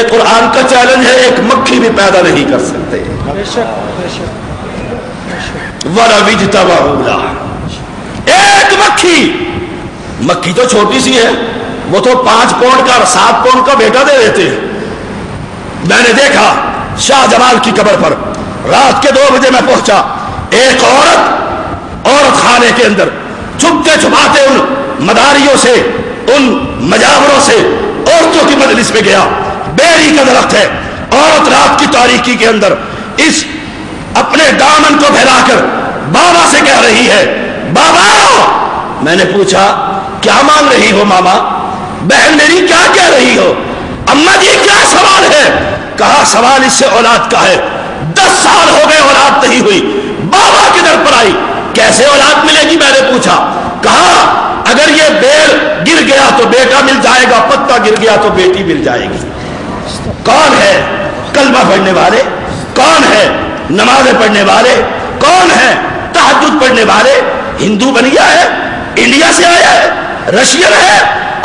میرے قرآن کا چیلنج ہے، ایک مکھی بھی پیدا نہیں کر سکتے۔ وَلَوِ اجْتَمَعُوا لَهُ، ایک مکھی تو چھوٹی سی ہے، وہ تو 5 پاؤنڈ کا 7 پاؤنڈ کا بیٹا دے دیتے ہیں۔ میں نے دیکھا شاہ جمال کی قبر پر رات کے 2 بجے میں پہنچا، ایک عورت خانے کے اندر چھپتے چھپاتے ان مداریوں سے، ان مجاوروں سے عورتوں کی مجلس میں گیا۔ بیری کا درخت ہے، عورت رات کی تاریکی کے اندر اس اپنے دامن کو پھیلا کر بابا سے کہہ رہی ہے، بابا۔ میں نے پوچھا کیا مانگ رہی ہو ماما؟ بہن میری کیا کہہ رہی ہو؟ اماں جی کیا سوال ہے؟ کہا سوال اس سے اولاد کا ہے، 10 سال ہو گئے اولاد نہیں ہوئی، بابا کدھر پر آئی؟ کیسے اولاد ملے گی؟ میں نے پوچھا، کہا اگر یہ بیل گر گیا تو بیٹا مل جائے گا، پتا گر گیا تو بیٹی مل جائے گی۔ کون ہے کلمہ پڑھنے والے؟ کون ہے نمازیں پڑھنے والے؟ کون ہے تہجد پڑھنے والے؟ ہندو بن گیا ہے، انڈیا سے آیا ہے، رشین ہے،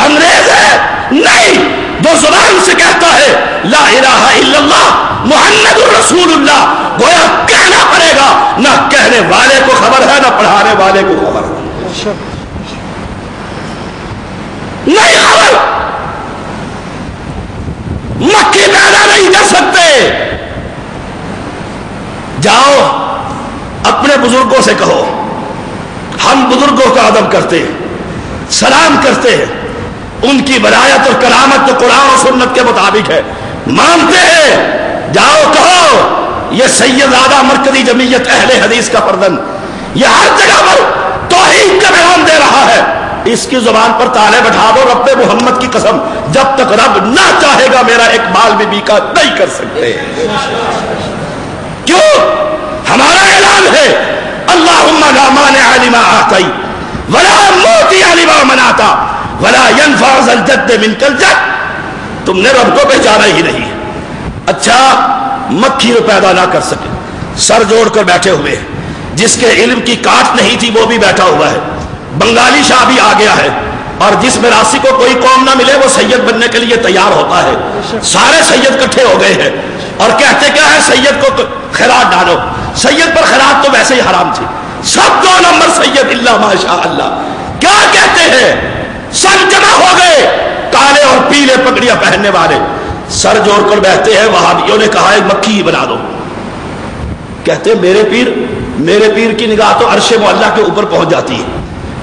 انگریز ہے؟ نہیں، جو زبان سے کہتا ہے لا الہ الا اللہ محمد الرسول اللہ، گویا کہنا پڑے گا، نہ کہنے والے کو خبر ہے نہ پڑھانے والے کو خبر ہے، نہیں خبر۔ مکھی پیدا نہیں کر سکتے۔ جاؤ اپنے بزرگوں سے کہو، ہم بزرگوں کا ادب کرتے ہیں، سلام کرتے ہیں، ان کی ولایت اور کرامت تو قرآن و سنت کے مطابق ہے، مانتے ہیں۔ جاؤ کہو یہ سید زادہ مرکزی جمعیت اہل حدیث کا پردن، یہ ہر جگہ پر توحید کا بیان دے رہا ہے، اس کی زبان پر تالے بٹھا دو، رب محمد کی قسم جب تک رب نہ چاہے گا میرا اقبال بھی کا نہیں کر سکتے۔ کیوں؟ ہمارا اعلان ہے اللہم لا مانع لما آتیت ولا موتی لما منعت ولا ينفع ذا الجد منک الجد۔ تم نے رب کو پہچانا ہی نہیں۔ اچھا مکھی کو پیدا نہ کر سکے، سر جوڑ کر بیٹھے ہوئے، جس کے علم کی کاٹ نہیں تھی وہ بھی بیٹھا ہوا ہے، بنگالی شاہ بھی آ گیا ہے، اور جس میراثی کو کوئی قوم نہ ملے وہ سید بننے کے لیے تیار ہوتا ہے۔ سارے سید کٹھے ہو گئے ہیں اور کہتے کیا ہے سید کو خیرات ڈالو، سید پر خیرات تو ویسے ہی حرام تھی، سب 2 نمبر سید الا ماشاء اللہ۔ کیا کہتے ہیں؟ سب جمع ہو گئے، کالے اور پیلے پگڑیاں پہننے والے سر جوڑ کر بیٹھتے ہیں۔ وہابیوں نے کہا ہے مکھی ہی بنا دو، کہتے میرے پیر کی نگاہ تو عرش معلیٰ کے اوپر پہنچ جاتی ہے،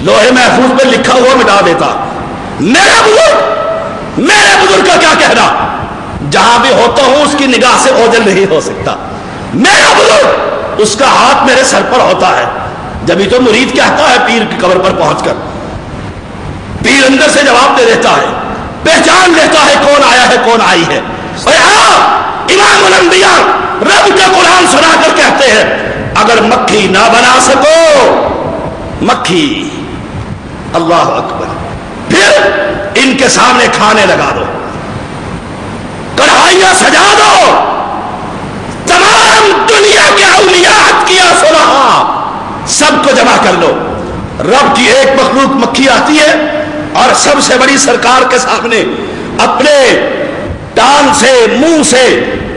لوہے محفوظ پہ لکھا ہوا مٹا دیتا۔ میرے بزرگ کا کیا کہنا؟ جہاں بھی ہوتا ہوں اس کی نگاہ سے اوجل نہیں ہو سکتا۔ میرا بزرگ اس کا ہاتھ میرے سر پر ہوتا ہے، جبھی تو مرید کہتا ہے پیر کی قبر پر پہنچ کر، پیر اندر سے جواب دے دیتا ہے، پہچان لیتا ہے کون آیا ہے کون آئی ہے۔ اور ہاں امام الانبیاء رب کا قرآن سنا کر کہتے ہیں اگر مکھی نہ بنا سکو، مکھی اللہ اکبر، پھر ان کے سامنے کھانے لگا دو، کڑھائیاں سجا دو، تمام دنیا کے اولیاء کیا سنا سب کو جمع کر لو، رب کی ایک مخلوق مکھی آتی ہے اور سب سے بڑی سرکار کے سامنے اپنے ٹانگ سے منہ سے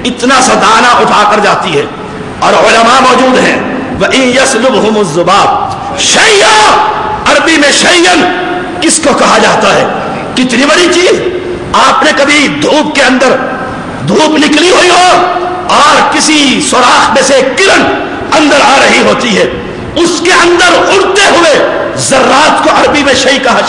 اتنا سا دانہ اٹھا کر جاتی ہے، اور علماء موجود ہیں وَإِن يَسْلُبْهُمُ الذُّبَابُ شَيْئًا، عربی میں شیئن کس کو کہا جاتا ہے؟ کتنی بڑی چیز۔ آپ نے کبھی دھوپ کے اندر دھوپ نکلی ہوئی ہو اور کسی سوراخ میں سے کرن اندر آ رہی ہوتی ہے، اس کے اندر اڑتے ہوئے ذرات کو عربی میں شیء کہا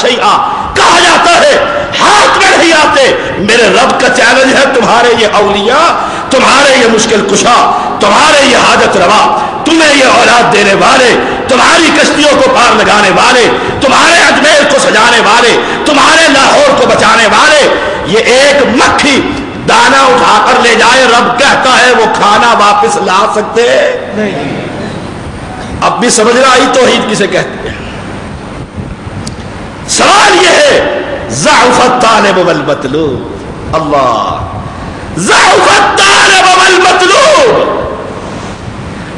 جاتا ہے، ہاتھ میں نہیں آتے۔ میرے رب کا چیلنج ہے تمہارے یہ اولیاء، تمہارے یہ مشکل کشا، تمہارے یہ حاجت روا، تمہیں یہ اولاد دینے والے، تمہاری کشتیوں کو پار لگانے والے، تمہارے اجمیر کو سجانے والے، تمہارے لاہور کو بچانے والے، یہ ایک مکھی دانا اٹھا کر لے جائے، رب کہتا ہے وہ کھانا واپس لا سکتے نہیں۔ اب بھی سمجھ رہا آئی توحید کسے کہتے ہیں؟ سوال یہ ہے ضعف الطالب والمطلوب، اللہ ضعف الطالب والمطلوب،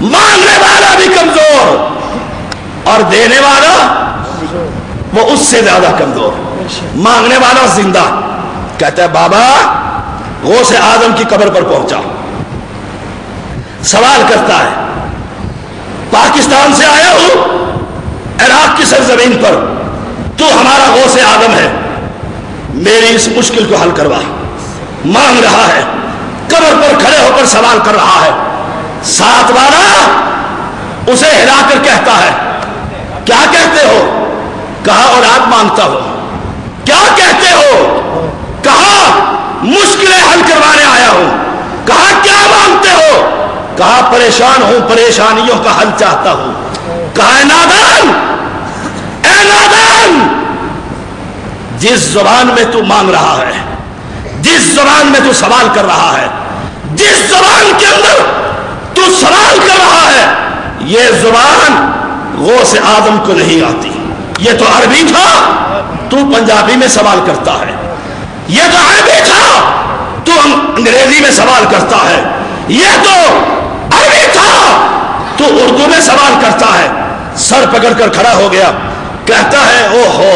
مانگنے والا بھی کمزور اور دینے والا وہ اس سے زیادہ کمزور۔ مانگنے والا زندہ کہتا ہے بابا غوث آدم کی قبر پر پہنچا، سوال کرتا ہے پاکستان سے آیا ہوں، عراق کی سرزمین پر، تو ہمارا غوث آدم ہے، میری اس مشکل کو حل کروا۔ مانگ رہا ہے، قبر پر کھڑے ہو کر سوال کر رہا ہے۔ ساتھ والا اسے ہلا کر کہتا ہے کیا کہتے ہو؟ کہا اولاد مانگتا ہو۔ کیا کہتے ہو؟ کہا مشکلیں حل کروانے آیا ہوں۔ کہا کیا مانگتے ہو؟ کہا پریشان ہوں، پریشانیوں کا حل چاہتا ہوں۔ کہا اے نادان، اے نادان، جس زبان میں تو مانگ رہا ہے، جس زبان میں تو سوال کر رہا ہے، جس زبان کے اندر تو سوال کر رہا ہے، یہ زبان غوث آدم کو نہیں آتی۔ یہ تو عربی تھا، تو پنجابی میں سوال کرتا ہے۔ یہ تو عربی تھا، تو انگریزی میں سوال کرتا ہے۔ یہ تو عربی تھا، تو اردو میں سوال کرتا ہے۔ سر پکڑ کر کھڑا ہو گیا، کہتا ہے او ہو،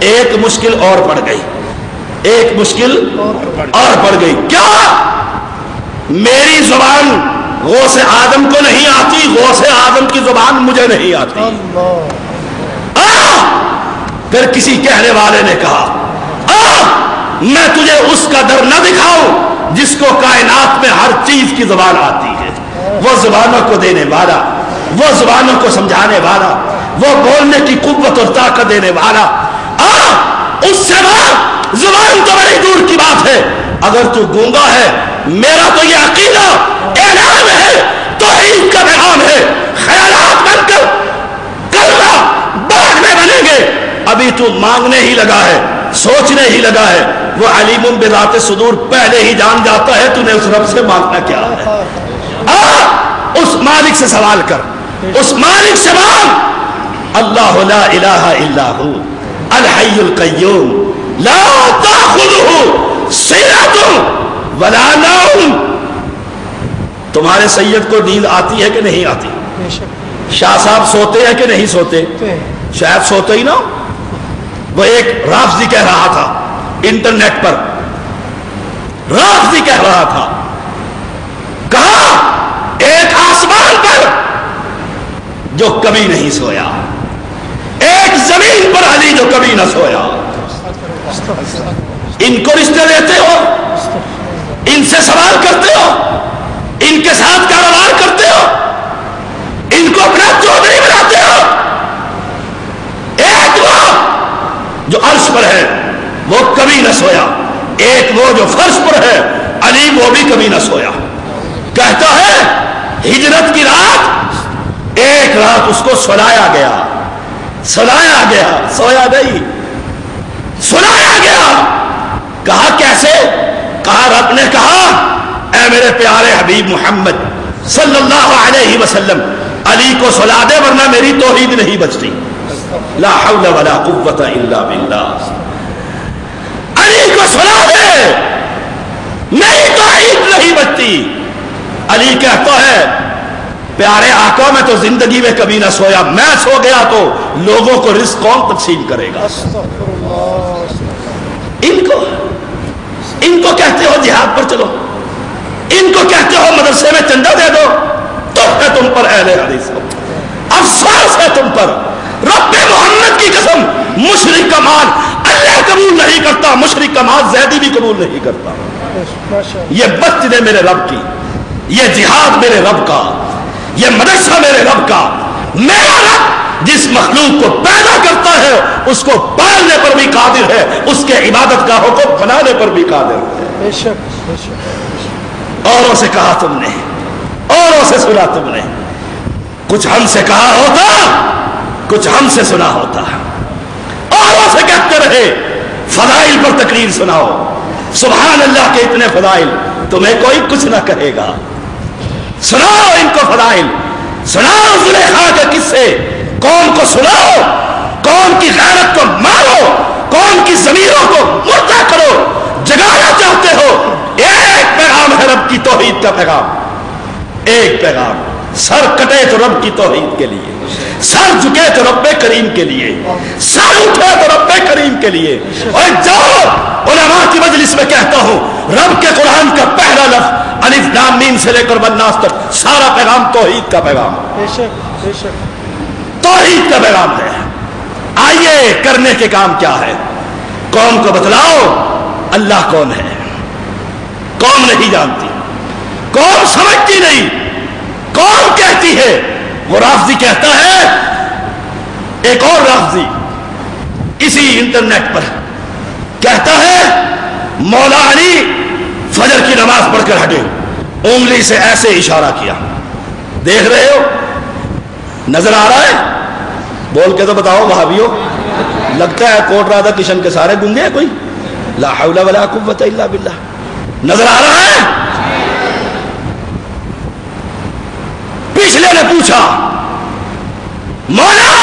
ایک مشکل اور پڑ گئی، ایک مشکل اور پڑ گئی۔ کیا؟ میری زبان غوث آدم کو نہیں آتی، غوث آدم کی زبان مجھے نہیں آتی۔ پھر کسی کہنے والے نے کہا میں تجھے اس کا در نہ دکھاؤں جس کو کائنات میں ہر چیز کی زبان آتی ہے، وہ زبانوں کو دینے والا، وہ زبانوں کو سمجھانے والا، وہ بولنے کی قوت اور طاقت دینے والا۔ اس سے بات زبان تو بڑی دور کی بات ہے، اگر تو گونگا ہے، میرا تو یہ عقیدہ اعلان ہے، توحید کا پیغام ہے، خیالات بن کر کلمہ بعد میں بنیں گے، ابھی تو مانگنے ہی لگا ہے، سوچنے ہی لگا ہے۔ وہ علیم بذات صدور پہلے ہی جان جاتا ہے تو نے اس رب سے مانگنا کیا ہے۔ اس مالک سے سوال کر، اس مالک سے مانگ۔ اللہ لا الہ الا ہو الحی القیوم لا تأخذہ سنۃ ولا نوم۔ تمہارے سید کو نیند آتی ہے کہ نہیں آتی؟ شاہ صاحب سوتے ہیں کہ نہیں سوتے؟ شاید سوتے ہی نہ۔ وہ ایک رافضی کہہ رہا تھا انٹرنیٹ پر، رافضی کہہ رہا تھا، کہا ایک آسمان پر جو کبھی نہیں سویا، ایک زمین پر علی جو کبھی نہ سویا۔ ان کو رشتے دیتے ہو، ان سے سوال کرتے ہو، ان کے ساتھ کاروبار کرتے ہو، ان کو اپنا چودھری بناتے ہو۔ ایک وہ جو عرش پر ہے وہ کبھی نہ سویا، ایک وہ جو فرش پر ہے علی، وہ بھی کبھی نہ سویا۔ کہتا ہے ہجرت کی رات، ایک رات اس کو سلایا گیا، سلایا گیا، سویا نہیں، سلایا گیا۔ کہا کیسے؟ کہا رب نے کہا اے میرے پیارے حبیب محمد صلی اللہ علیہ وسلم، علی کو سلا دے ورنہ میری توحید نہیں بچتی۔ لا حول ولا قوت الا باللہ۔ علی کو سلا دے، میری توحید نہیں بچتی۔ علی کہتا ہے پیارے آقا میں تو زندگی میں کبھی نہ سویا، میں سو گیا تو لوگوں کو رزق کون تقسیم کرے گا؟ ان کو کہتے ہو جہاد پر چلو، ان کو کہتے ہو مدرسے میں چندہ دے دو، تو ہے تم پر اہل حدیث ہو، افسوس ہے تم پر۔ رب محمد کی قسم، مشرک کا مال اللہ قبول نہیں کرتا، مشرک کا مال زیدی بھی قبول نہیں کرتا۔ یہ مسجد میرے رب کی، یہ جہاد میرے رب کا، یہ مدرسہ میرے رب کا۔ میرا رب جس مخلوق کو پیدا کرتا ہے اس کو پالنے پر بھی قادر ہے، اس کے عبادت گاہوں کو بنانے پر بھی قادر ہے۔ بے شک۔ اوروں سے کہا تم نے، اوروں سے سنا تم نے، کچھ ہم سے کہا ہوتا، کچھ ہم سے سنا ہوتا۔ اوروں سے کہتے رہے فضائل پر تقریر سناؤ، سبحان اللہ کے اتنے فضائل، تمہیں کوئی کچھ نہ کہے گا۔ سناؤ ان کو فضائل، سناؤ زلیخا کے قصے، قوم کو سناؤ، قوم کی غیرت کو مارو، قوم کی ضمیروں کو مردہ کرو۔ جگانا چاہتے ہو، ایک پیغام ہے رب کی توحید کا پیغام، ایک پیغام، سر کٹے تو رب کی توحید کے لیے۔ سر جھکے تو رب کریم کے لیے، سر اٹھے تو رب کریم کے لیے۔ اور جاؤ علماء کی مجلس میں کہتا ہوں، رب کے قرآن کا پہلا لفظ الف لام میم سے لے کر والناس تک سارا پیغام توحید کا پیغام ہے، توحید کا پیغام ہے۔ آئیے کرنے کے کام کیا ہے؟ قوم کو بتلاؤ اللہ کون ہے۔ قوم نہیں جانتی، قوم سمجھتی نہیں، قوم کہتی ہے، وہ رافضی کہتا ہے، ایک اور رافضی اسی انٹرنیٹ پر کہتا ہے مولا علی فجر کی نماز پڑھ کر ہٹے، انگلی سے ایسے اشارہ کیا، دیکھ رہے ہو، نظر آ رہا ہے؟ بول کے تو بتاؤ وہابیو، لگتا ہے کوٹ راجہ کشن کے سارے گنگے ہیں کوئی؟ لا حول ولا قوت الا باللہ، نظر آ رہا ہے؟ پچھلے نے پوچھا مولا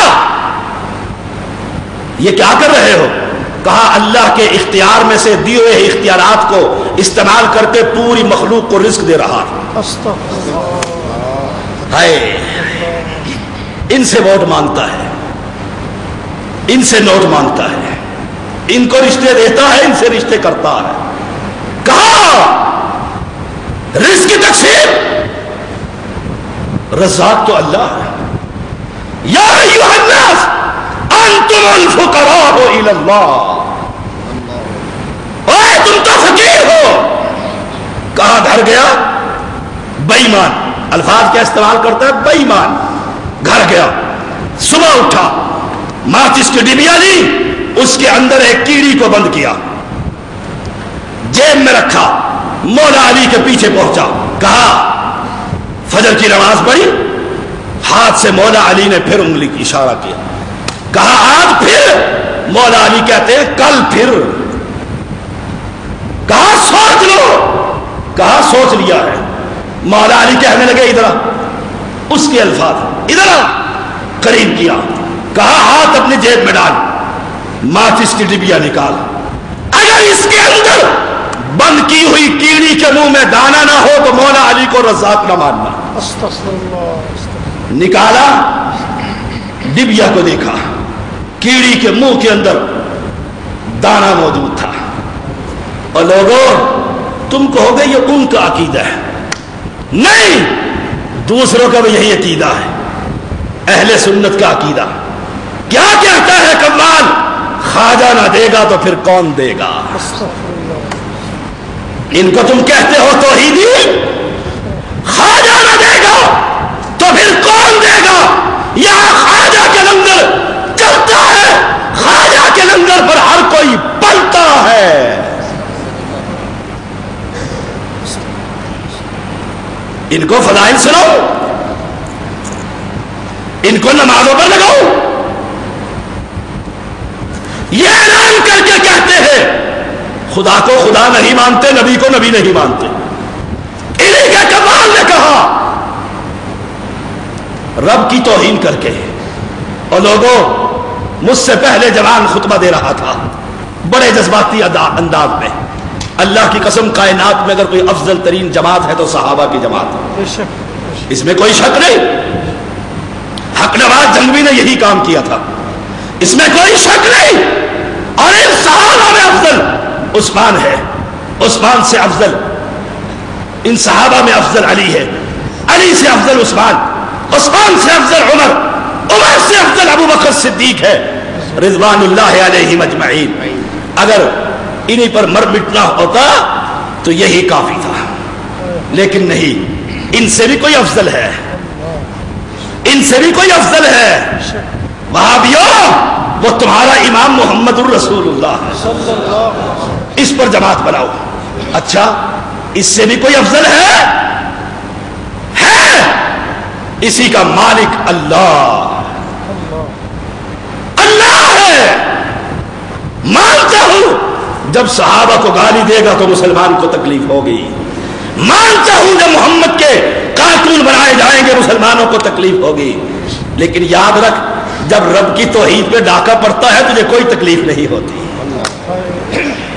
یہ کیا کر رہے ہو؟ کہا اللہ کے اختیار میں سے دیے ہوئے اختیارات کو استعمال کر کے پوری مخلوق کو رزق دے رہا ہے۔ ان سے ووٹ مانگتا ہے، ان سے نوٹ مانگتا ہے، ان کو رشتے دیتا ہے، ان سے رشتے کرتا ہے۔ کہا رزق کی تقسیم رزاق تو اللہ ہے۔ یا ایھا الناس انتم الفقراء الی اللہ، اوے تم تو فقیر ہو۔ کہاں گھر گیا؟ بے ایمان، الفاظ کیا استعمال کرتا ہے؟ بے ایمان۔ گھر گیا، صبح اٹھا، ماچس کی ڈبیا لی، اس کے اندر ایک کیڑی کو بند کیا، جیب میں رکھا، مولا علی کے پیچھے پہنچا، کہا فجر کی نماز پڑھی، ہاتھ سے مولا علی نے پھر انگلی کی اشارہ کیا، کہا آج پھر، مولا علی کہتے ہیں کل پھر، کہا سوچ لو، کہا سوچ لیا ہے۔ مولا علی کہنے لگے ادھر آ، اس کے الفاظ ادھر آ، قریب کیا، کہا ہاتھ اپنی جیب میں ڈال، ماچس کی ڈبیا نکال، اگر اس کے اندر بند کی ہوئی کیڑی کے منہ میں دانا نہ ہو تو مولا علی کو رزاق نہ ماننا۔ نکالا، ڈبیا کو دیکھا، کیڑی کے منہ کے اندر دانا موجود تھا۔ اور لوگوں تم کہو گے یہ ان کا عقیدہ ہے، نہیں، دوسروں کا بھی یہی عقیدہ ہے، اہل سنت کا عقیدہ۔ کیا کہتا ہے کمال؟ خواجہ نہ دے گا تو پھر کون دے گا؟ ان کو تم کہتے ہو توحیدی، خواجہ نہ دے گا تو پھر کون دے گا؟ یہاں خواجہ کے لنگر چلتا ہے، خواجہ کے لنگر پر ہر کوئی پلتا ہے۔ ان کو فضائل سناؤ، ان کو نمازوں پر لگاؤ، یہ اعلان کر کے کہتے ہیں خدا کو خدا نہیں مانتے، نبی کو نبی نہیں مانتے۔ انہی کے کمال نے کہا رب کی توہین کر کے۔ اور لوگوں مجھ سے پہلے جوان خطبہ دے رہا تھا بڑے جذباتی انداز میں، اللہ کی قسم کائنات میں اگر کوئی افضل ترین جماعت ہے تو صحابہ کی جماعت، اس میں کوئی شک نہیں۔ حق نواز جنگوی نے یہی کام کیا تھا، اس میں کوئی شک نہیں۔ اور ان صحابہ میں افضل عثمان ہے، عثمان سے افضل، ان صحابہ میں افضل علی ہے، علی سے افضل عثمان، عثمان سے افضل عمر، عمر سے افضل ابو بکر صدیق ہے رضوان اللہ علیہم اجمعین۔ اگر انہی پر مر مٹنا ہوتا تو یہی کافی تھا، لیکن نہیں، ان سے بھی کوئی افضل ہے، ان سے بھی کوئی افضل ہے۔ وہابیوں وہ تمہارا امام محمد الرسول اللہ ہے، اس پر جماعت بناؤ۔ اچھا اس سے بھی کوئی افضل ہے؟ اسی کا مالک اللہ، اللہ ہے۔ مانتا ہوں جب صحابہ کو گالی دے گا تو مسلمان کو تکلیف ہوگی، مانتا ہوں جب محمد کے کارٹون بنائے جائیں گے مسلمانوں کو تکلیف ہوگی، لیکن یاد رکھ جب رب کی توحید پہ ڈاکہ پڑتا ہے تجھے کوئی تکلیف نہیں ہوتی۔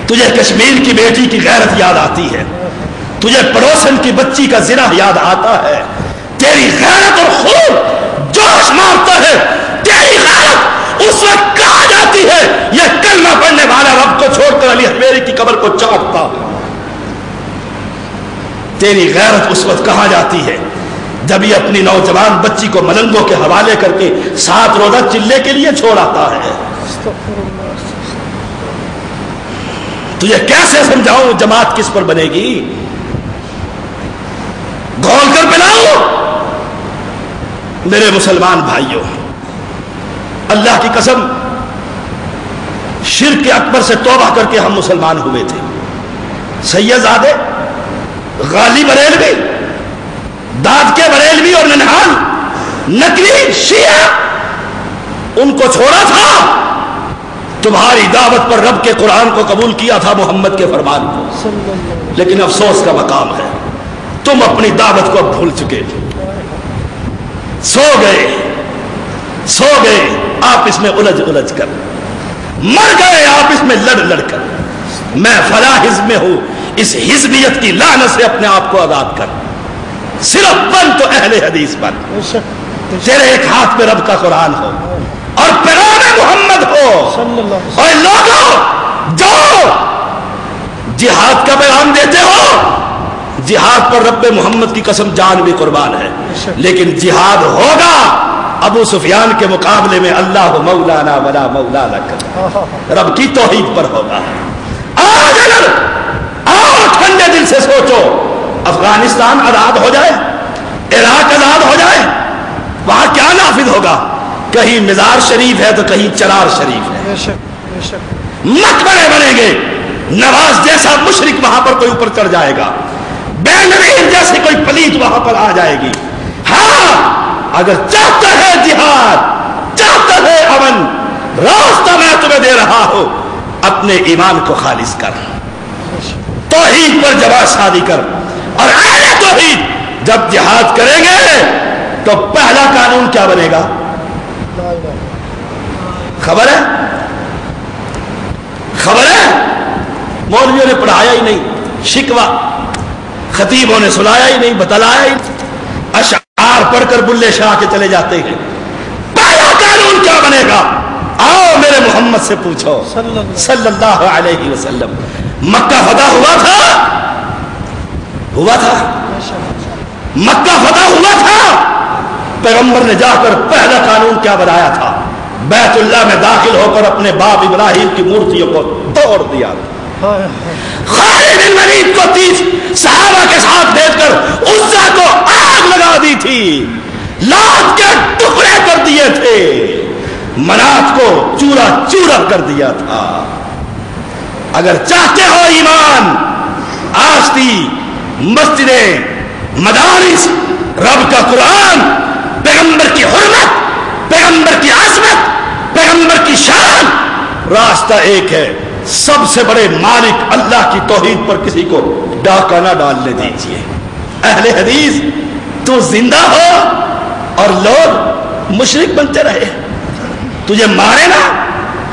تجھے کشمیر کی بیٹی کی غیرت یاد آتی ہے، تجھے پڑوسن کی بچی کا زنا یاد آتا ہے، تیری غیرت اور خون جوش مارتا ہے، تیری غیرت اس وقت کہا جاتی ہے یہ کلمہ پڑھنے والا رب کو چھوڑ کر علی حمیری کی قبر کو چاٹتا ہے۔ تیری غیرت اس وقت کہا جاتی ہے جب یہ اپنی نوجوان بچی کو ملنگوں کے حوالے کر کے 7 روزہ چلے کے لیے چھوڑ آتا ہے۔ تو یہ کیسے سمجھاؤں جماعت کس پر بنے گی؟ گھول کر پلاؤ۔ میرے مسلمان بھائیوں، اللہ کی قسم شرک اکبر سے توبہ کر کے ہم مسلمان ہوئے تھے۔ سیدزادے، غالی بریلوی، داد کے بریلوی اور ننہال نقلی شیعہ، ان کو چھوڑا تھا، تمہاری دعوت پر رب کے قرآن کو قبول کیا تھا، محمد کے فرمان کو، لیکن افسوس کا مقام ہے تم اپنی دعوت کو اب بھول چکے، سو گئے آپ اس میں الجھ کر، مر گئے آپ اس میں لڑ کر۔ میں فلاں حزب میں ہوں، اس حزبیت کی لعنت سے اپنے آپ کو آزاد کر، صرف بن تو اہل حدیث بن، تیرے ایک ہاتھ میں رب کا قرآن ہو اور پیغام محمد ہو، اور لوگوں جو جہاد کا پیغام دیتے ہو، جہاد پر رب محمد کی قسم جان بھی قربان ہے، لیکن جہاد ہوگا ابو سفیان کے مقابلے میں اللہ مولانا ولا مولا لک، رب کی توحید پر ہوگا۔ آج اگر آؤ ٹھنڈے دل سے سوچو، افغانستان آزاد ہو جائے، عراق آزاد ہو جائے، وہاں کیا نافذ ہوگا؟ کہیں مزار شریف ہے تو کہیں چرار شریف ہے، مقبرے بنیں گے، نواز جیسا مشرک وہاں پر کوئی اوپر چڑھ جائے گا، بے نظیر جیسی کوئی پلیت وہاں پر آ جائے گی۔ ہاں اگر چاہتا ہے جہاد، چاہتا ہے امن، راستہ میں تمہیں دے رہا ہوں، اپنے ایمان کو خالص کر، توحید پر جواب شادی کر، اور اہل توحید جب جہاد کریں گے تو پہلا قانون کیا بنے گا؟ خبر ہے مولویوں نے پڑھایا ہی نہیں، شکوہ خطیبوں نے سنایا ہی نہیں، بتلایا ہی نہیں، اشعار پڑھ کر بلے شاہ کے چلے جاتے ہیں۔ پہلا قانون کیا بنے گا؟ آؤ میرے محمد سے پوچھو صلی اللہ علیہ وسلم، مکہ فتح ہوا تھا، مکہ فتح ہوا تھا، پیغمبر نے جا کر پہلا قانون کیا بنایا تھا؟ بیت اللہ میں داخل ہو کر اپنے باپ ابراہیم کی مورتیوں کو توڑ دیا۔ خالد بن ولید کو 30 صحابہ کے ساتھ بھیج کر عزا کو آگ لگا دی تھی، لات کے ٹکڑے کر دیے تھے، منات کو چورا چورا کر دیا تھا۔ اگر چاہتے ہو ایمان، آستی، مسجدیں، مدارس، رب کا قرآن، پیغمبر کی حرمت، پیغمبر کی عظمت، پیغمبر کی شان، راستہ ایک ہے، سب سے بڑے مالک اللہ کی توحید پر کسی کو ڈاکہ نہ ڈالنے دیجیے۔ اہل حدیث تو زندہ ہو اور لوگ مشرک بنتے رہے، تجھے مارے نا،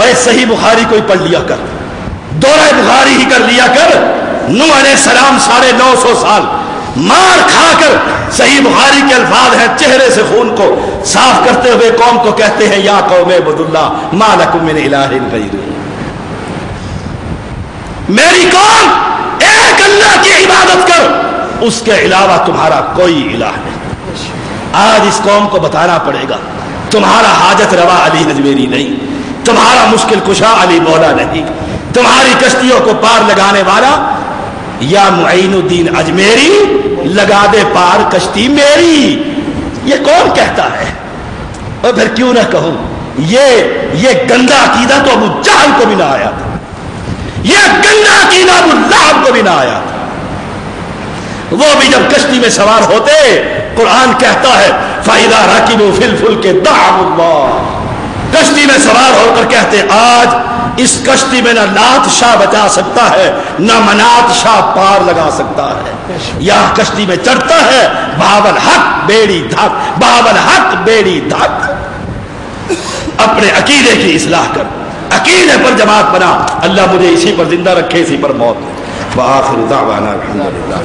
اے صحیح بخاری کوئی پڑھ لیا کر، دورہ بخاری ہی کر لیا کر۔ نوح علیہ السلام 950 سال مار کھا کر صحیح بخاری کے الفاظ ہیں، چہرے سے خون کو صاف کرتے ہوئے قوم کو کہتے ہیں یا قوم اعبدوا اللہ ما لکم من الہ غیرہ، میری قوم ایک اللہ کی عبادت کر، اس کے علاوہ تمہارا کوئی الہ نہیں۔ آج اس قوم کو بتانا پڑے گا تمہارا حاجت روا علی حجویری نہیں، تمہارا مشکل کشا علی مولا نہیں، تمہاری کشتیوں کو پار لگانے والا یا معین الدین اجمیری لگا دے پار کشتی میری، یہ کون کہتا ہے؟ اور پھر کیوں نہ کہوں، یہ گندا عقیدہ تو ابو جہل کو بھی نہ آیا تھا، یہ گندا عقیدہ ابو لہب کو بھی نہ آیا تھا۔ وہ بھی جب کشتی میں سوار ہوتے، قرآن کہتا ہے فَإِذَا رَكِبُوا فِي الْفُلْكِ دَعَوُا اللَّهَ، کشتی میں سوار ہو کر کہتے آج اس کشتی میں نہ لات شاہ بچا سکتا ہے، نہ منات شاہ پار لگا سکتا ہے۔ یہاں کشتی میں چڑھتا ہے بہاول حق بیڑی دھک، بہاول حق بیڑی دھک۔ اپنے عقیدے کی اصلاح کر، عقیدے پر جماعت بنا، اللہ مجھے اسی پر زندہ رکھے، اسی پر موت۔ وآخر دعوانا الحمدللہ۔